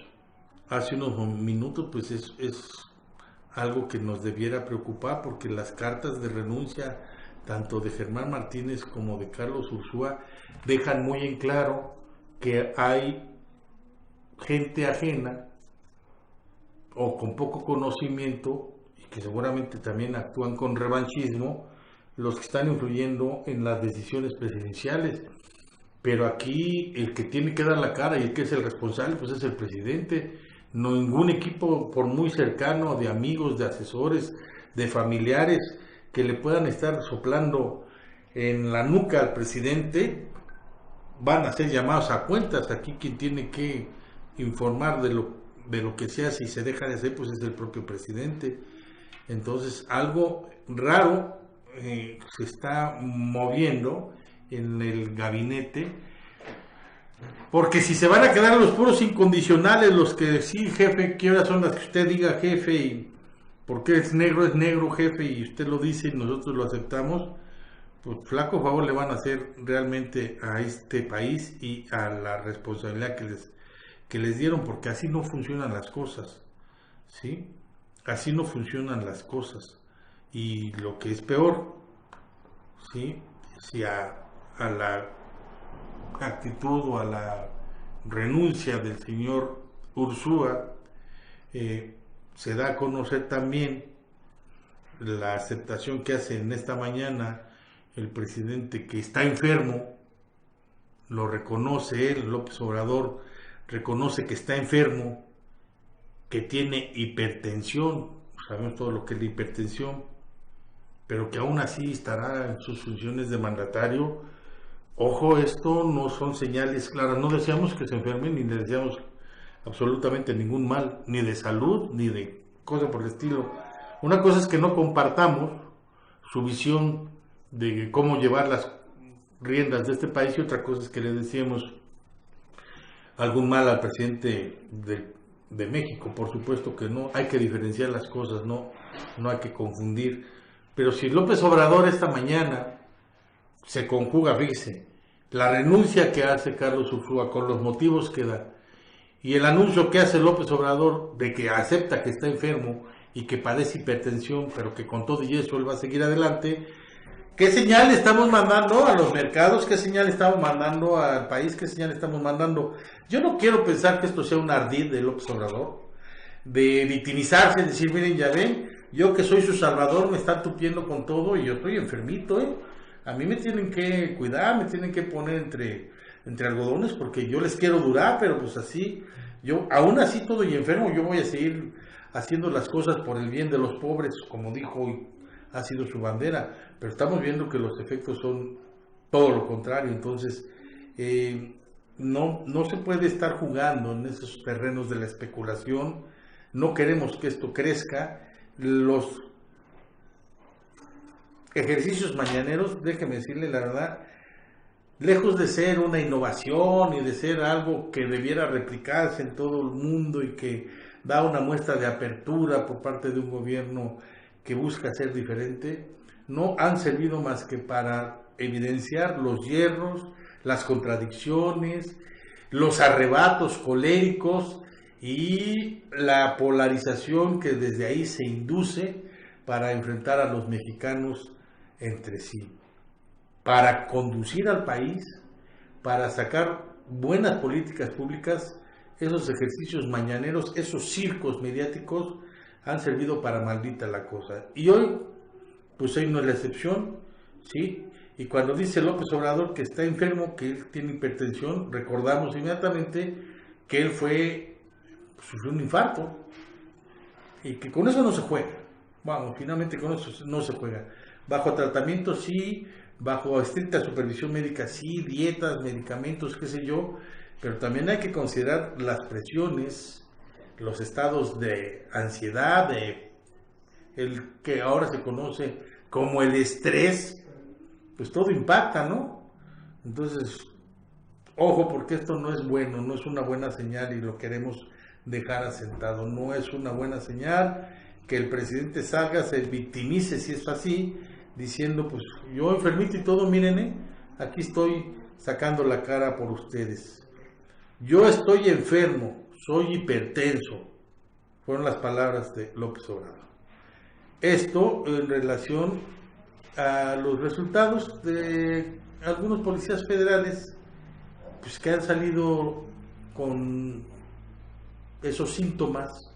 A: hace unos minutos, pues es algo que nos debiera preocupar, porque las cartas de renuncia tanto de Germán Martínez como de Carlos Ursúa dejan muy en claro que hay gente ajena o con poco conocimiento y que seguramente también actúan con revanchismo, los que están influyendo en las decisiones presidenciales. Pero aquí el que tiene que dar la cara y el que es el responsable, pues es el presidente. No, ningún equipo, por muy cercano, de amigos, de asesores, de familiares, que le puedan estar soplando en la nuca al presidente, van a ser llamados a cuentas. Aquí quien tiene que informar de lo que se hace y se deja de hacer, pues es el propio presidente. Entonces, algo raro se está moviendo en el gabinete, porque si se van a quedar los puros incondicionales, los que sí, jefe, ¿qué horas son las que usted diga, jefe? Y porque es negro, jefe, y usted lo dice y nosotros lo aceptamos, pues flaco favor le van a hacer realmente a este país y a la responsabilidad que les dieron, porque así no funcionan las cosas, ¿sí? Así no funcionan las cosas. Y lo que es peor, ¿sí? Si a la actitud o a la renuncia del señor Ursúa se da a conocer también la aceptación que hace en esta mañana el presidente, que está enfermo, lo reconoce él, López Obrador reconoce que está enfermo, que tiene hipertensión, sabemos todo lo que es la hipertensión, pero que aún así estará en sus funciones de mandatario. Ojo, esto no son señales claras, no deseamos que se enfermen, ni le deseamos absolutamente ningún mal, ni de salud, ni de cosa por el estilo. Una cosa es que no compartamos su visión de cómo llevar las riendas de este país, y otra cosa es que le deseemos algún mal al presidente de México. Por supuesto que no, hay que diferenciar las cosas, no hay que confundir. Pero si López Obrador esta mañana se conjuga, fíjese, la renuncia que hace Carlos Ursúa con los motivos que da, y el anuncio que hace López Obrador de que acepta que está enfermo y que padece hipertensión, pero que con todo y eso él va a seguir adelante, ¿qué señal estamos mandando a los mercados? ¿Qué señal estamos mandando al país? ¿Qué señal estamos mandando? Yo no quiero pensar que esto sea un ardid de López Obrador, de victimizarse, decir, miren, ya ven, yo que soy su salvador me están tupiendo con todo y yo estoy enfermito, a mí me tienen que cuidar, me tienen que poner entre algodones porque yo les quiero durar, pero pues así, yo aún así todo y enfermo, yo voy a seguir haciendo las cosas por el bien de los pobres, como dijo y ha sido su bandera, pero estamos viendo que los efectos son todo lo contrario. Entonces no se puede estar jugando en esos terrenos de la especulación. No queremos que esto crezca. Los ejercicios mañaneros, déjeme decirle la verdad, lejos de ser una innovación y de ser algo que debiera replicarse en todo el mundo y que da una muestra de apertura por parte de un gobierno que busca ser diferente, no han servido más que para evidenciar los hierros, las contradicciones, los arrebatos coléricos y la polarización que desde ahí se induce para enfrentar a los mexicanos entre sí, para conducir al país, para sacar buenas políticas públicas. Esos ejercicios mañaneros, esos circos mediáticos han servido para maldita la cosa. Y hoy, pues hoy no es la excepción, ¿sí? Y cuando dice López Obrador que está enfermo, que él tiene hipertensión, recordamos inmediatamente que él sufrió un infarto y que con eso no se juega. Vamos, finalmente con eso no se juega. Bajo tratamiento sí, bajo estricta supervisión médica sí, dietas, medicamentos, qué sé yo, pero también hay que considerar las presiones, los estados de ansiedad, el que ahora se conoce como el estrés, pues todo impacta, ¿no? Entonces, ojo, porque esto no es bueno, no es una buena señal y lo queremos dejar asentado. No es una buena señal que el presidente salga, se victimice, si es así, diciendo, pues yo enfermito y todo, miren, aquí estoy sacando la cara por ustedes. Yo estoy enfermo, soy hipertenso, fueron las palabras de López Obrador. Esto en relación a los resultados de algunos policías federales, pues que han salido con esos síntomas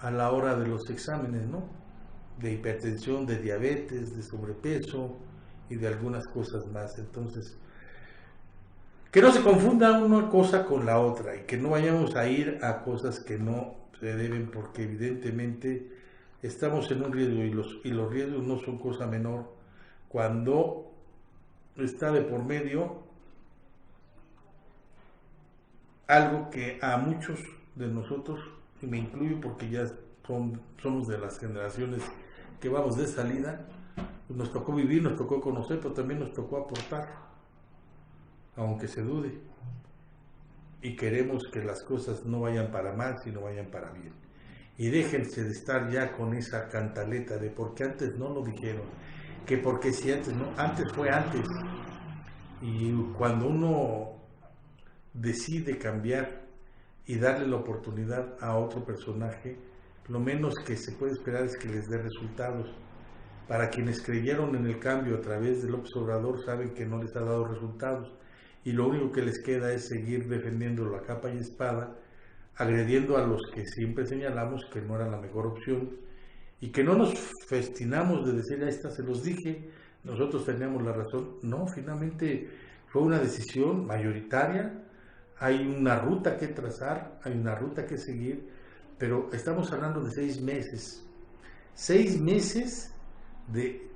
A: a la hora de los exámenes, ¿no? De hipertensión, de diabetes, de sobrepeso y de algunas cosas más. Entonces, que no se confunda una cosa con la otra y que no vayamos a ir a cosas que no se deben, porque evidentemente estamos en un riesgo y los riesgos no son cosa menor cuando está de por medio algo que a muchos de nosotros, y me incluyo porque ya somos de las generaciones que vamos de salida, pues nos tocó vivir, nos tocó conocer, pero también nos tocó aportar, aunque se dude, y queremos que las cosas no vayan para mal, sino vayan para bien. Y déjense de estar ya con esa cantaleta de porque antes no lo dijeron, que porque si antes no, antes fue antes. Y cuando uno decide cambiar y darle la oportunidad a otro personaje, lo menos que se puede esperar es que les dé resultados. Para quienes creyeron en el cambio a través de López Obrador, saben que no les ha dado resultados, y lo único que les queda es seguir defendiendo la capa y espada, agrediendo a los que siempre señalamos que no era la mejor opción, y que no nos festinamos de decir, a esta se los dije, nosotros teníamos la razón. No, finalmente fue una decisión mayoritaria, hay una ruta que trazar, hay una ruta que seguir, pero estamos hablando de 6 meses. 6 meses de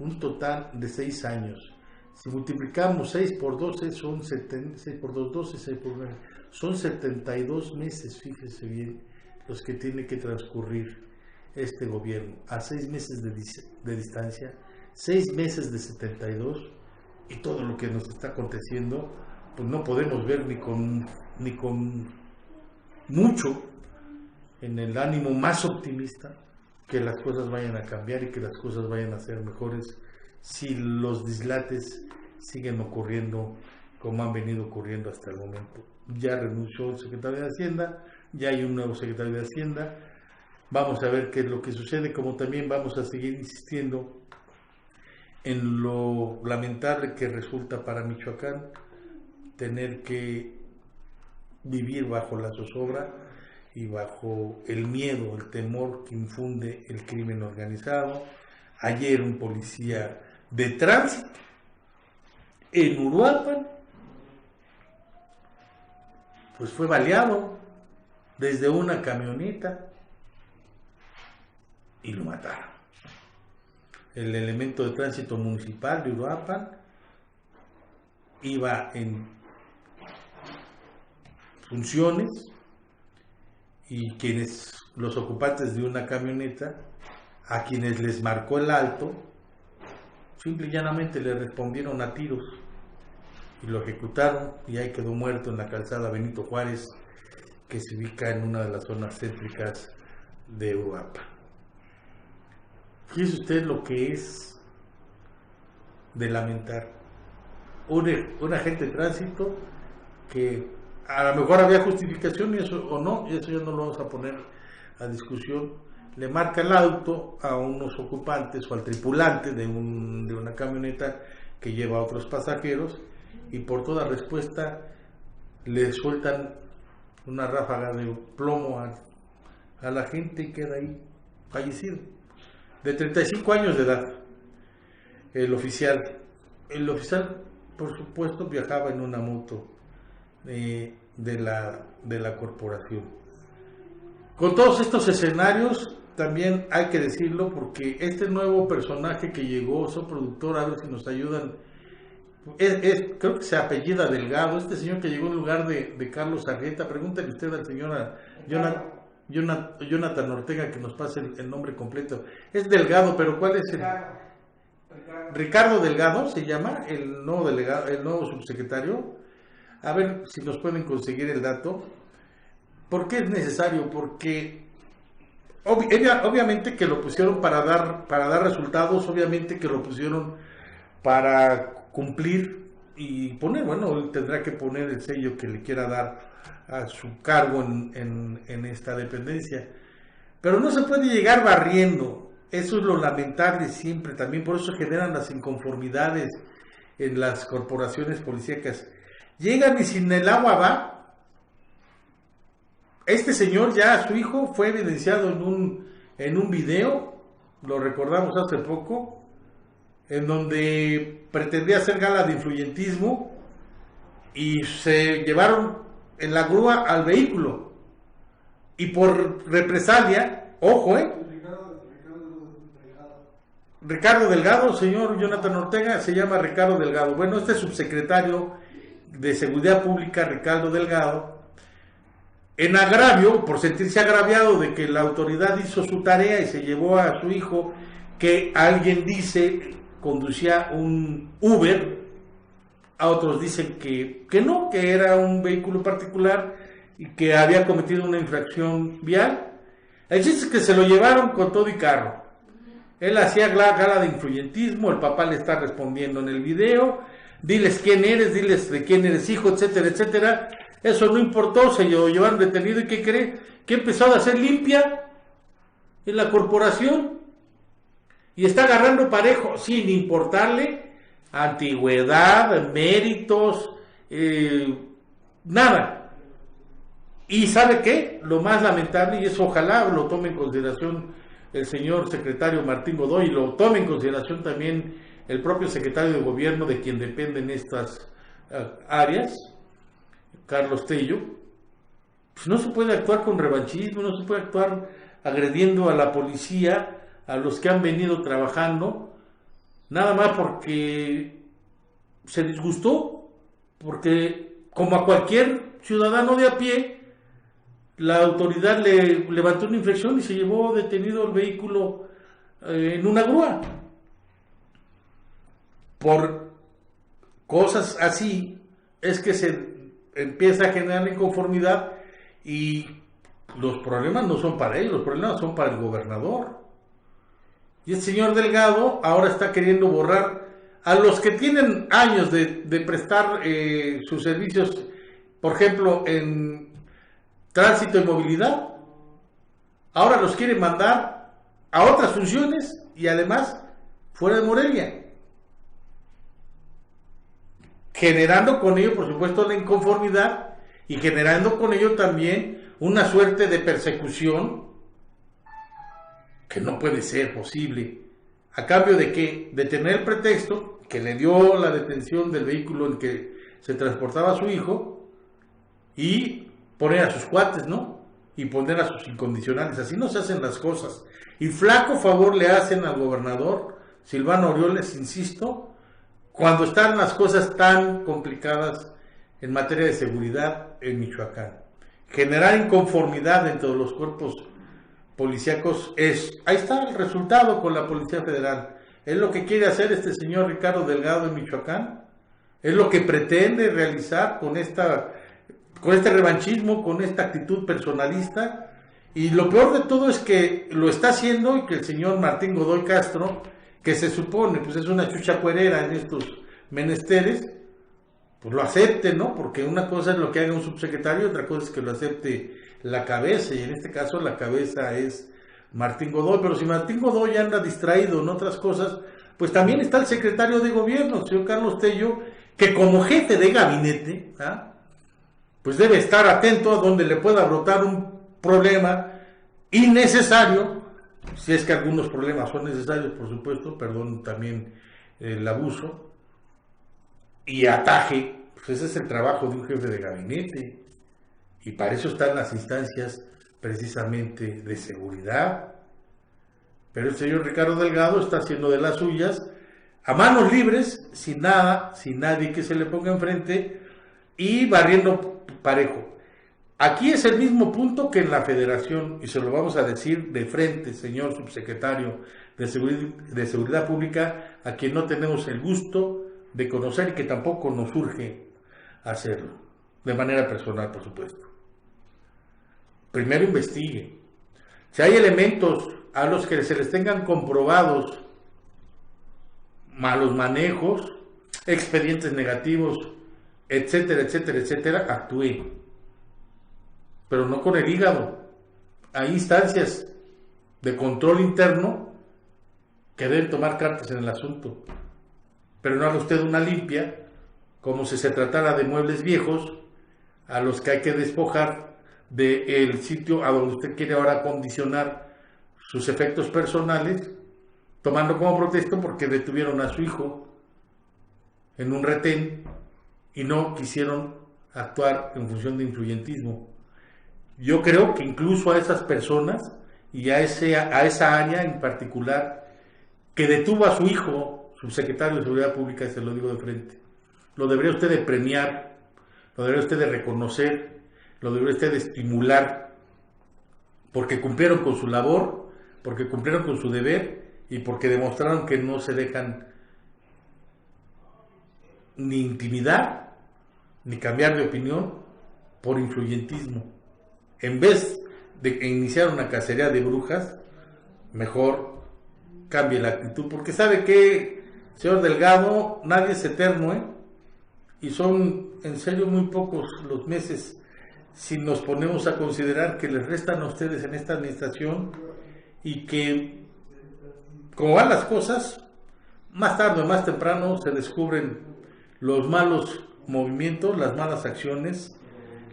A: un total de 6 años. Si multiplicamos 6 por 12 son 6 por 2, 12, 6 por 9, son 72 meses, fíjese bien, los que tiene que transcurrir este gobierno, a 6 meses de distancia, 6 meses de 72, y todo lo que nos está aconteciendo, pues no podemos ver ni con mucho en el ánimo más optimista que las cosas vayan a cambiar y que las cosas vayan a ser mejores si los dislates siguen ocurriendo como han venido ocurriendo hasta el momento. Ya renunció el secretario de Hacienda, ya hay un nuevo secretario de Hacienda, vamos a ver qué es lo que sucede, como también vamos a seguir insistiendo en lo lamentable que resulta para Michoacán tener que vivir bajo la zozobra y bajo el miedo, el temor que infunde el crimen organizado. Ayer un policía de tránsito en Uruapan pues fue baleado desde una camioneta y lo mataron. El elemento de tránsito municipal de Uruapan iba en funciones y los ocupantes de una camioneta, a quienes les marcó el alto, simple y llanamente le respondieron a tiros y lo ejecutaron, y ahí quedó muerto en la calzada Benito Juárez, que se ubica en una de las zonas céntricas de Uruapan. Fíjese usted lo que es de lamentar. Un agente de tránsito que a lo mejor había justificación, y eso o no, y eso ya no lo vamos a poner a discusión, le marca el auto a unos ocupantes o al tripulante de una camioneta que lleva a otros pasajeros, y por toda respuesta le sueltan una ráfaga de plomo a la gente y queda ahí fallecido, de 35 años de edad. El oficial, por supuesto, viajaba en una moto de la corporación. Con todos estos escenarios, también hay que decirlo, porque este nuevo personaje que llegó, su productor, a ver si nos ayudan, creo que se apellida Delgado, este señor que llegó en lugar de Carlos Argenta. Pregúntale usted al señor Jonathan Ortega que nos pase el nombre completo. Es Delgado, pero ¿cuál es el? Ricardo Delgado se llama, el nuevo delegado, el nuevo subsecretario. A ver si nos pueden conseguir el dato. ¿Por qué es necesario? Porque obviamente que lo pusieron para dar resultados, obviamente que lo pusieron para cumplir y poner, bueno, él tendrá que poner el sello que le quiera dar a su cargo en esta dependencia, pero no se puede llegar barriendo. Eso es lo lamentable siempre, también por eso generan las inconformidades en las corporaciones policíacas. Llegan y sin el agua va. Este señor, ya su hijo fue evidenciado en un video, lo recordamos hace poco, en donde pretendía hacer gala de influyentismo y se llevaron en la grúa al vehículo, y por represalia, ojo, Ricardo Delgado, señor Jonathan Ortega, se llama Ricardo Delgado. Bueno, este subsecretario de Seguridad Pública, Ricardo Delgado, en agravio, por sentirse agraviado de que la autoridad hizo su tarea y se llevó a su hijo, que alguien dice conducía un Uber, a otros dicen que no, que era un vehículo particular y que había cometido una infracción vial. El chiste es que se lo llevaron con todo y carro. Él hacía gala de influyentismo, el papá le está respondiendo en el video, diles quién eres, diles de quién eres hijo, etcétera, etcétera. Eso no importó, se lo llevaron detenido y ¿qué cree? Que empezó a hacer limpia en la corporación y está agarrando parejo sin importarle antigüedad, méritos, nada. Y ¿sabe qué? Lo más lamentable, y eso ojalá lo tome en consideración el señor secretario Martín Godoy, y lo tome en consideración también el propio secretario de gobierno de quien dependen estas áreas, Carlos Tello, pues no se puede actuar con revanchismo, no se puede actuar agrediendo a la policía, a los que han venido trabajando, nada más porque se disgustó, porque como a cualquier ciudadano de a pie, la autoridad le levantó una infracción y se llevó detenido el vehículo en una grúa. Por cosas así es que se empieza a generar inconformidad y los problemas no son para ellos, los problemas son para el gobernador. Y el señor Delgado ahora está queriendo borrar a los que tienen años de prestar sus servicios, por ejemplo, en tránsito y movilidad. Ahora los quiere mandar a otras funciones y además fuera de Morelia, generando con ello, por supuesto, la inconformidad y generando con ello también una suerte de persecución que no puede ser posible. ¿A cambio de qué? De tener el pretexto que le dio la detención del vehículo en que se transportaba a su hijo y poner a sus cuates, ¿no? Y poner a sus incondicionales. Así no se hacen las cosas. Y flaco favor le hacen al gobernador Silvano Aureoles, insisto, cuando están las cosas tan complicadas en materia de seguridad en Michoacán. Generar inconformidad entre los cuerpos policíacos ahí está el resultado con la Policía Federal. Es lo que quiere hacer este señor Ricardo Delgado en Michoacán, es lo que pretende realizar con este revanchismo, con esta actitud personalista, y lo peor de todo es que lo está haciendo y que el señor Martín Godoy Castro, que se supone pues es una chucha cuerera en estos menesteres, pues lo acepte, ¿no? Porque una cosa es lo que haga un subsecretario, otra cosa es que lo acepte la cabeza, y en este caso la cabeza es Martín Godoy. Pero si Martín Godoy anda distraído en otras cosas, pues también está el secretario de gobierno, el señor Carlos Tello, que como jefe de gabinete, pues debe estar atento a donde le pueda brotar un problema innecesario, si es que algunos problemas son necesarios, por supuesto, perdón también el abuso, y ataje. Pues ese es el trabajo de un jefe de gabinete, y para eso están las instancias precisamente de seguridad. Pero el señor Ricardo Delgado está haciendo de las suyas, a manos libres, sin nada, sin nadie que se le ponga enfrente, y barriendo parejo. Aquí es el mismo punto que en la Federación, y se lo vamos a decir de frente, señor subsecretario de Seguridad Pública, a quien no tenemos el gusto de conocer y que tampoco nos urge hacerlo, de manera personal, por supuesto. Primero investigue. Si hay elementos a los que se les tengan comprobados malos manejos, expedientes negativos, etcétera, etcétera, etcétera, actúe. Pero no con el hígado. Hay instancias de control interno que deben tomar cartas en el asunto. Pero no haga usted una limpia como si se tratara de muebles viejos a los que hay que despojar del sitio a donde usted quiere ahora condicionar sus efectos personales, tomando como pretexto porque detuvieron a su hijo en un retén y no quisieron actuar en función de influyentismo. Yo creo que incluso a esas personas y a esa área en particular que detuvo a su hijo, subsecretario de Seguridad Pública, y se lo digo de frente, lo debería usted de premiar, lo debería usted de reconocer, lo debería usted estimular, porque cumplieron con su labor, porque cumplieron con su deber y porque demostraron que no se dejan ni intimidar ni cambiar de opinión por influyentismo. En vez de iniciar una cacería de brujas, mejor cambie la actitud, porque sabe que, señor Delgado, nadie es eterno, y son en serio muy pocos los meses si nos ponemos a considerar que les restan a ustedes en esta administración y que, como van las cosas, más tarde o más temprano se descubren los malos movimientos, las malas acciones,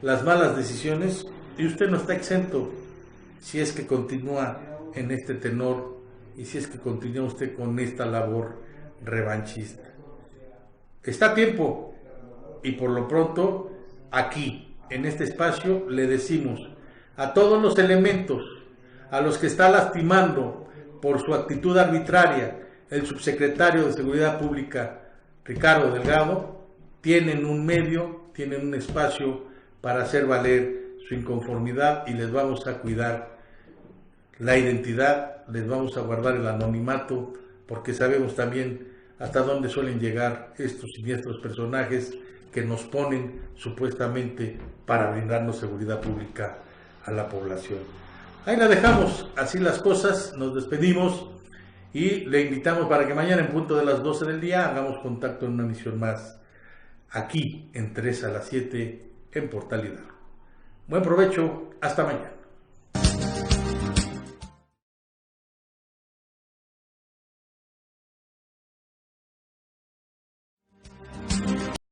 A: las malas decisiones, y usted no está exento si es que continúa en este tenor y si es que continúa usted con esta labor revanchista. Está a tiempo, y por lo pronto aquí, en este espacio, le decimos a todos los elementos a los que está lastimando por su actitud arbitraria el subsecretario de Seguridad Pública, Ricardo Delgado, tienen un medio, tienen un espacio para hacer valer su inconformidad, y les vamos a cuidar la identidad, les vamos a guardar el anonimato, porque sabemos también hasta dónde suelen llegar estos siniestros personajes que nos ponen supuestamente para brindarnos seguridad pública a la población. Ahí la dejamos, así las cosas, nos despedimos y le invitamos para que mañana en punto de las 12 del día hagamos contacto en una emisión más aquí en 3 a las 7 en Portal Hidalgo. Buen provecho, hasta mañana.